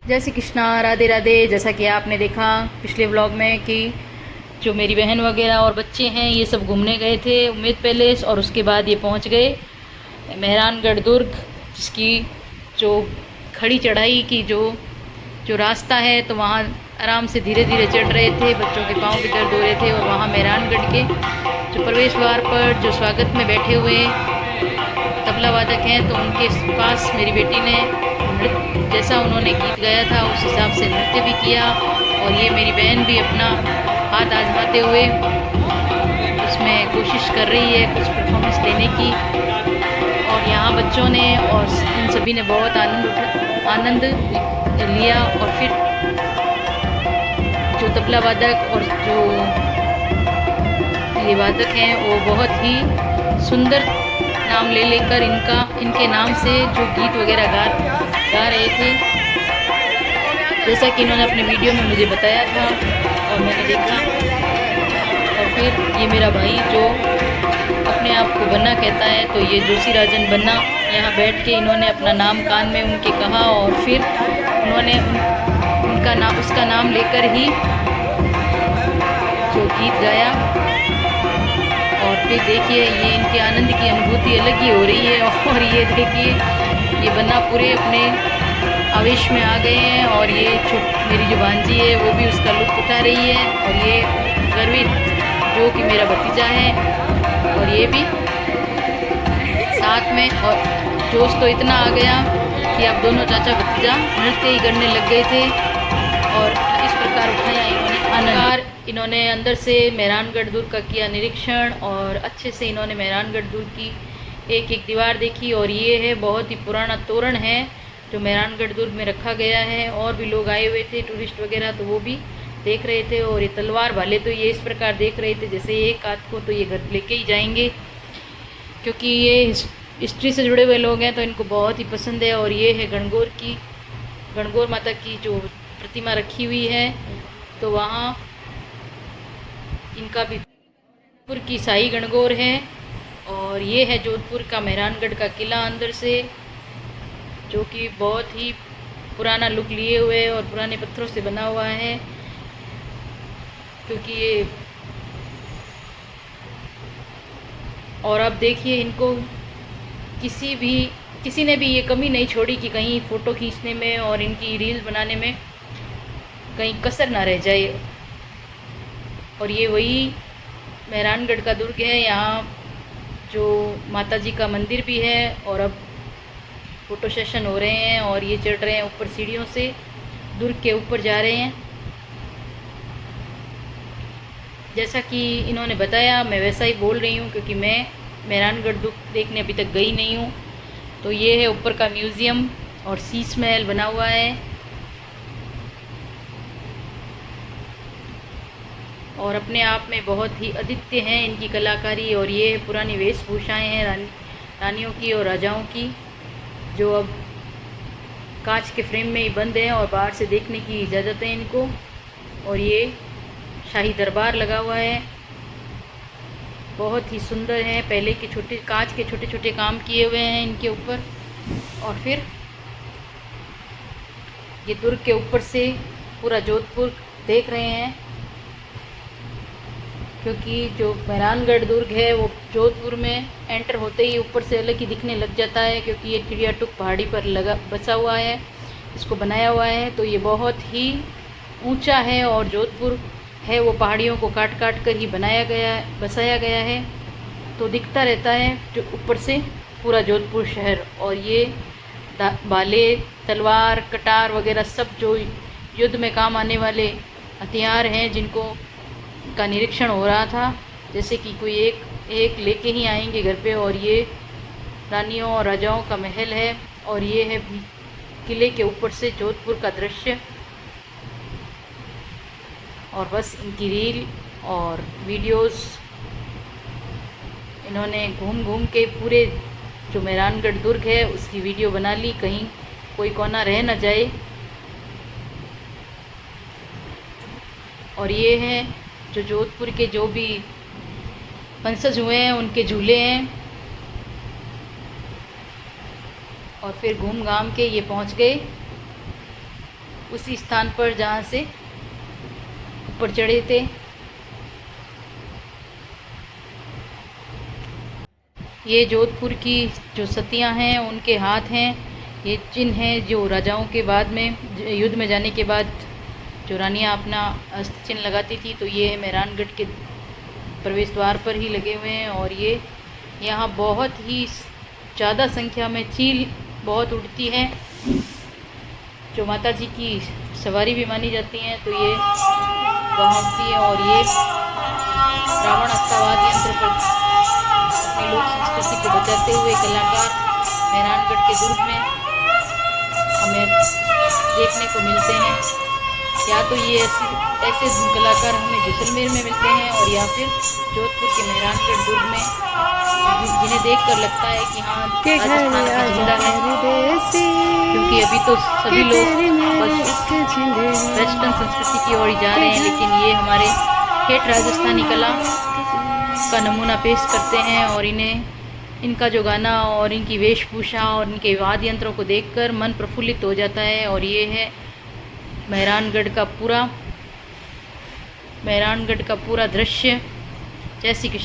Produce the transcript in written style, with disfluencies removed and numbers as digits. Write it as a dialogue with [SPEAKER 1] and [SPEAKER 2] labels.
[SPEAKER 1] जय श्री कृष्णा, राधे राधे। जैसा कि आपने देखा पिछले व्लॉग में कि जो मेरी बहन वगैरह और बच्चे हैं ये सब घूमने गए थे उम्मीद पैलेस, और उसके बाद ये पहुंच गए मेहरानगढ़ दुर्ग, जिसकी जो खड़ी चढ़ाई की जो रास्ता है, तो वहाँ आराम से धीरे धीरे चढ़ रहे थे। बच्चों के पाँव भी दर्द हो रहे थे। और वहाँ मेहरानगढ़ के जो प्रवेश द्वार पर जो स्वागत में बैठे हुए तबला वादक हैं, तो उनके पास मेरी बेटी ने जैसा उन्होंने गीत गाया था उस हिसाब से नृत्य भी किया। और ये मेरी बहन भी अपना हाथ आजमाते हुए उसमें कोशिश कर रही है कुछ परफॉर्मेंस देने की। और यहाँ बच्चों ने और इन सभी ने बहुत आनंद लिया। और फिर जो तबला वादक और जो ये वादक हैं वो बहुत ही सुंदर नाम ले लेकर इनके नाम से जो गीत वगैरह गा रहे थे, जैसा कि इन्होंने अपने वीडियो में मुझे बताया था और मैंने देखा। और फिर ये मेरा भाई जो अपने आप को बन्ना कहता है, तो ये जोशी राजन बन्ना यहाँ बैठ के इन्होंने अपना नाम कान में उनके कहा और फिर उन्होंने उसका नाम लेकर ही जो गीत गाया। और फिर देखिए ये इनके आनंद की अनुभूति अलग ही हो रही है। और ये देखिए ये बन्ना पूरे अपने आवेश में आ गए हैं। और ये मेरी जो भांजी है वो भी उसका लुत्फ उठा रही है। और ये गर्वित जो कि मेरा भतीजा है, और ये भी साथ में। और जोश तो इतना आ गया कि अब दोनों चाचा भतीजा नृत्य ही करने लग गए थे। और इस प्रकार उठाया इन्होंने अंदर से मेहरानगढ़ दुर्ग का किया निरीक्षण, और अच्छे से इन्होंने मेहरानगढ़ दुर्ग की एक एक दीवार देखी। और ये है बहुत ही पुराना तोरण है जो मेहरानगढ़ दुर्ग में रखा गया है। और भी लोग आए हुए थे टूरिस्ट वगैरह, तो वो भी देख रहे थे। और ये तलवार भाले तो ये इस प्रकार देख रहे थे जैसे एक हाथ को तो ये घर लेके ही जाएंगे, क्योंकि ये हिस्ट्री से जुड़े हुए लोग हैं तो इनको बहुत ही पसंद है। और ये है गणगौर माता की जो प्रतिमा रखी हुई है, तो वहाँ इनका भी जोधपुर की शाही गणगौर है। और ये है जोधपुर का मेहरानगढ़ का किला अंदर से, जो कि बहुत ही पुराना लुक लिए हुए और पुराने पत्थरों से बना हुआ है, क्योंकि ये। और अब देखिए इनको किसी ने भी ये कमी नहीं छोड़ी कि कहीं फ़ोटो खींचने में और इनकी रील बनाने में कहीं कसर ना रह जाए। और ये वही मेहरानगढ़ का दुर्ग है। यहाँ जो माता जी का मंदिर भी है। और अब फ़ोटो सेशन हो रहे हैं और ये चढ़ रहे हैं ऊपर सीढ़ियों से, दुर्ग के ऊपर जा रहे हैं। जैसा कि इन्होंने बताया मैं वैसा ही बोल रही हूँ, क्योंकि मैं मेहरानगढ़ दुर्ग देखने अभी तक गई नहीं हूँ। तो ये है ऊपर का म्यूज़ियम और शीश महल बना हुआ है। और अपने आप में बहुत ही अद्वितीय हैं इनकी कलाकारी। और ये पुरानी वेशभूषाएँ हैं रानियों की और राजाओं की, जो अब कांच के फ्रेम में ही बंद हैं और बाहर से देखने की इजाज़त है इनको। और ये शाही दरबार लगा हुआ है, बहुत ही सुंदर है। पहले के कांच के छोटे छोटे काम किए हुए हैं इनके ऊपर। और फिर ये दुर्ग के ऊपर से पूरा जोधपुर देख रहे हैं, क्योंकि जो मेहरानगढ़ दुर्ग है वो जोधपुर में एंटर होते ही ऊपर से अलग ही दिखने लग जाता है, क्योंकि ये चिड़ियाटुक पहाड़ी पर बसा हुआ है, इसको बनाया हुआ है। तो ये बहुत ही ऊंचा है और जोधपुर है वो पहाड़ियों को काट काट कर ही बसाया गया है, तो दिखता रहता है जो ऊपर से पूरा जोधपुर शहर। और ये भाले, तलवार, कटार वगैरह सब जो युद्ध में काम आने वाले हथियार हैं जिनको का निरीक्षण हो रहा था, जैसे कि कोई एक लेके ही आएंगे घर पे। और ये रानियों और राजाओं का महल है। और ये है किले के ऊपर से जोधपुर का दृश्य। और बस इनकी रील और वीडियोस इन्होंने घूम घूम के पूरे जो मेहरानगढ़ दुर्ग है उसकी वीडियो बना ली, कहीं कोई कोना रह न जाए। और ये हैं जो जोधपुर के जो भी वंशज हुए हैं उनके झूले हैं। और फिर घूम घाम के ये पहुंच गए उसी स्थान पर जहाँ से ऊपर चढ़े थे। ये जोधपुर की जो सतियाँ हैं उनके हाथ हैं। ये चिन्ह हैं जो राजाओं के बाद में युद्ध में जाने के बाद जो रानियाँ अपना अस्त्र चिन्ह लगाती थी, तो ये मेहरानगढ़ के प्रवेश द्वार पर ही लगे हुए हैं। और ये यहाँ बहुत ही ज़्यादा संख्या में चील बहुत उड़ती है, जो माता जी की सवारी भी मानी जाती हैं, तो ये वहाँ उड़ती है। और ये रावण हत्यावाद यंत्र पर अपनी लोक संस्कृति को बचाते हुए कलाकार मेहरानगढ़ के दुर्ग में हमें देखने को मिलते हैं। या तो ये ऐसे कलाकार हमें जैसलमेर में मिलते हैं, और या फिर जोधपुर के मेहरानगढ़ दुर्ग में, जिन्हें देखकर लगता है कि हाँ राजस्थान की जिंदा है। क्योंकि अभी तो सभी लोग बस वेस्टर्न संस्कृति की ओर जा रहे हैं, लेकिन ये हमारे ठेठ राजस्थानी कला का नमूना पेश करते हैं। और इनका जो गाना और इनकी वेशभूषा और इनके वाद्य यंत्रों को देखकर मन प्रफुल्लित हो जाता है। और ये है मेहरानगढ़ का पूरा दृश्य। जय श्री कृष्ण।